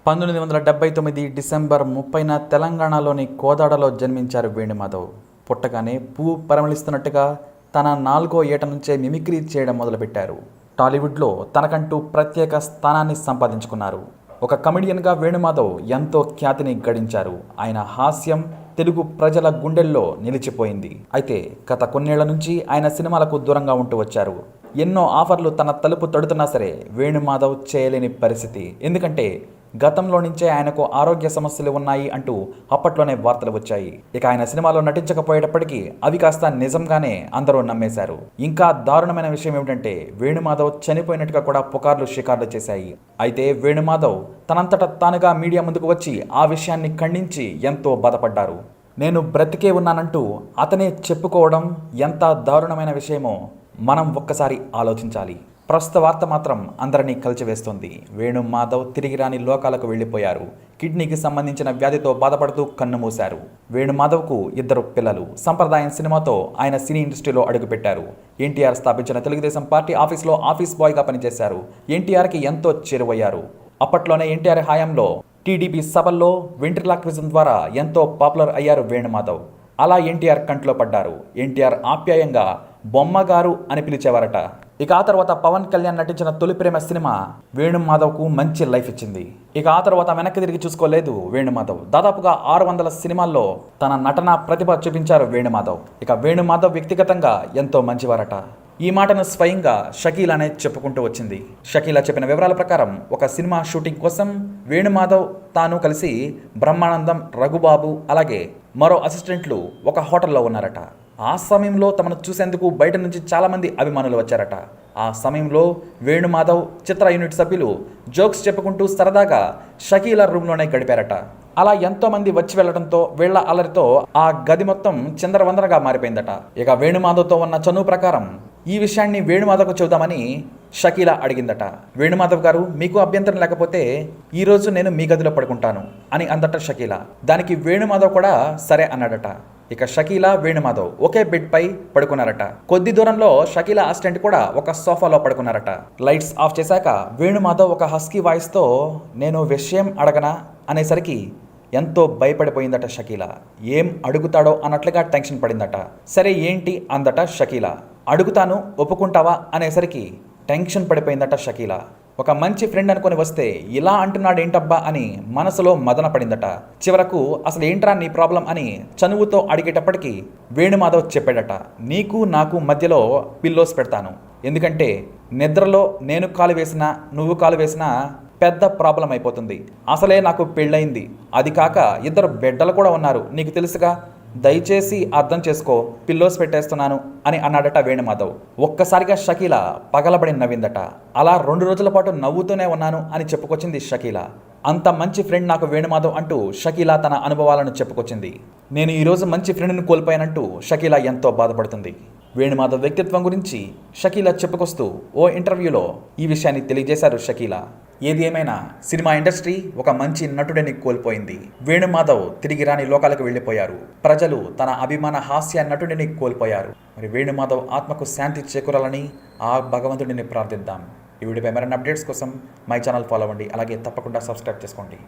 1979 December 30న తెలంగాణలోని కోదాడలో జన్మించారు వేణుమాధవ్. పుట్టగానే పువ్వు పరిమళిస్తున్నట్టుగా తన 4వ ఏట నుంచే మిమిక్రీ చేయడం మొదలుపెట్టారు. టాలీవుడ్లో తనకంటూ ప్రత్యేక స్థానాన్ని సంపాదించుకున్నారు. ఒక కమెడియన్గా వేణుమాధవ్ ఎంతో ఖ్యాతిని గడించారు. ఆయన హాస్యం తెలుగు ప్రజల గుండెల్లో నిలిచిపోయింది. అయితే గత కొన్నేళ్ల నుంచి ఆయన సినిమాలకు దూరంగా ఉంటూ వచ్చారు. ఎన్నో ఆఫర్లు తన తలుపు తడుతున్నా సరే వేణుమాధవ్ చేయలేని పరిస్థితి. ఎందుకంటే గతంలో నుంచే ఆయనకు ఆరోగ్య సమస్యలు ఉన్నాయి అంటూ అప్పట్లోనే వార్తలు వచ్చాయి. ఇక ఆయన సినిమాలో నటించకపోయేటప్పటికీ అవి కాస్త నిజంగానే అందరూ నమ్మేశారు. ఇంకా దారుణమైన విషయం ఏమిటంటే వేణుమాధవ్ చనిపోయినట్టుగా కూడా పుకార్లు షికార్లు చేశాయి. అయితే వేణుమాధవ్ తనంతట తానుగా మీడియా ముందుకు వచ్చి ఆ విషయాన్ని ఖండించి ఎంతో బాధపడ్డారు. నేను బ్రతికే ఉన్నానంటూ అతనే చెప్పుకోవడం ఎంత దారుణమైన విషయమో మనం ఒక్కసారి ఆలోచించాలి. ప్రస్తుత వార్త మాత్రం అందరినీ కలిచివేస్తోంది. వేణుమాధవ్ తిరిగి రాని లోకాలకు వెళ్ళిపోయారు. కిడ్నీకి సంబంధించిన వ్యాధితో బాధపడుతూ కన్నుమూశారు. వేణుమాధవ్కు 2 పిల్లలు. సంప్రదాయం సినిమాతో ఆయన సినీ ఇండస్ట్రీలో అడుగుపెట్టారు. ఎన్టీఆర్ స్థాపించిన తెలుగుదేశం పార్టీ ఆఫీస్లో ఆఫీస్ బాయ్గా పనిచేశారు. ఎన్టీఆర్కి ఎంతో చేరువయ్యారు. అప్పట్లోనే ఎన్టీఆర్ హయాంలో టీడీపీ సభల్లో వెంట్రిలాక్విజం ద్వారా ఎంతో పాపులర్ అయ్యారు వేణుమాధవ్. అలా ఎన్టీఆర్ కంట్లో పడ్డారు. ఎన్టీఆర్ ఆప్యాయంగా బొమ్మగారు అని పిలిచేవారట. ఇక ఆ తర్వాత పవన్ కళ్యాణ్ నటించిన తొలి ప్రేమ సినిమా వేణుమాధవ్కు మంచి లైఫ్ ఇచ్చింది. ఇక ఆ తర్వాత వెనక్కి తిరిగి చూసుకోలేదు వేణుమాధవ్. దాదాపుగా 600 సినిమాల్లో తన నటన ప్రతిభ చూపించారు వేణుమాధవ్. ఇక వేణుమాధవ్ వ్యక్తిగతంగా ఎంతో మంచివారట. ఈ మాటను స్వయంగా షకీలానే చెప్పుకుంటూ వచ్చింది. షకీలా చెప్పిన వివరాల ప్రకారం ఒక సినిమా షూటింగ్ కోసం వేణుమాధవ్ తాను కలిసి బ్రహ్మానందం, రఘుబాబు అలాగే మరో అసిస్టెంట్లు ఒక హోటల్లో ఉన్నారట. ఆ సమయంలో తమను చూసేందుకు బయట నుంచి చాలామంది అభిమానులు వచ్చారట. ఆ సమయంలో వేణుమాధవ్, చిత్ర యూనిట్ సభ్యులు జోక్స్ చెప్పుకుంటూ సరదాగా షకీలా రూమ్లోనే గడిపారట. అలా ఎంతోమంది వచ్చి వెళ్లడంతో వీళ్ల అల్లరితో ఆ గది మొత్తం చిందరవందరగా మారిపోయిందట. ఇక వేణుమాధవ్తో ఉన్న చనువు ప్రకారం ఈ విషయాన్ని వేణుమాధవ్కు చెబుదామని షకీలా అడిగిందట. వేణుమాధవ్ గారు, మీకు అభ్యంతరం లేకపోతే ఈరోజు నేను మీ గదిలో పడుకుంటాను అని అందట షకీలా. దానికి వేణుమాధవ్ కూడా సరే అన్నాడట. ఇక షకీలా, వేణుమాధవ్ ఒకే బెడ్ పై పడుకున్నారట. కొద్ది దూరంలో షకీలా అసిస్టెంట్ కూడా ఒక సోఫాలో పడుకున్నారట. లైట్స్ ఆఫ్ చేశాక వేణుమాధవ్ ఒక హస్కీ వాయిస్తో నేను విషయం అడగనా అనేసరికి ఎంతో భయపడిపోయిందట షకీలా. ఏం అడుగుతాడో అన్నట్లుగా టెన్షన్ పడిందట. సరే ఏంటి అందట షకీలా. అడుగుతాను, ఒప్పుకుంటావా అనేసరికి టెన్షన్ పడిపోయిందట షకీలా. ఒక మంచి ఫ్రెండ్ అనుకుని వస్తే ఇలా అంటున్నాడు ఏంటబ్బా అని మనసులో మదన పడిందట. చివరకు అసలు ఏంట్రా నీ ప్రాబ్లం అని చనువుతో అడిగేటప్పటికీ వేణుమాధవ్ చెప్పాడట, నీకు నాకు మధ్యలో పిల్లోస్ పెడతాను. ఎందుకంటే నిద్రలో నేను కాలు వేసినా నువ్వు కాలు వేసినా పెద్ద ప్రాబ్లం అయిపోతుంది. అసలే నాకు పెళ్ళయింది, అది కాక 2 బిడ్డలు కూడా ఉన్నారు, నీకు తెలుసుగా, దయచేసి అర్థం చేసుకో, పిల్లోస్ పెట్టేస్తున్నాను అని అన్నాడట వేణుమాధవ్. ఒక్కసారిగా షకీలా పగలబడి నవ్విందట. అలా 2 రోజుల పాటు నవ్వుతూనే ఉన్నాను అని చెప్పుకొచ్చింది షకీలా. అంత మంచి ఫ్రెండ్ నాకు వేణుమాధవ్ అంటూ షకీలా తన అనుభవాలను చెప్పుకొచ్చింది. నేను ఈరోజు మంచి ఫ్రెండ్ని కోల్పోయానంటూ షకీలా ఎంతో బాధపడుతుంది. వేణుమాధవ్ వ్యక్తిత్వం గురించి షకీలా చెప్పుకొస్తూ ఓ ఇంటర్వ్యూలో ఈ విషయాన్ని తెలియజేశారు షకీలా. ఏది ఏమైనా సినిమా ఇండస్ట్రీ ఒక మంచి నటుడిని కోల్పోయింది. వేణుమాధవ్ తిరిగి రాని లోకాలకు వెళ్ళిపోయారు. ప్రజలు తన అభిమాన హాస్య నటుడిని కోల్పోయారు. మరి వేణుమాధవ్ ఆత్మకు శాంతి చేకూరాలని ఆ భగవంతుడిని ప్రార్థిద్దాం. ఈ వీడియోపై మరిన్ని అప్డేట్స్ కోసం మై ఛానల్ ఫాలో అవ్వండి. అలాగే తప్పకుండా సబ్స్క్రైబ్ చేసుకోండి.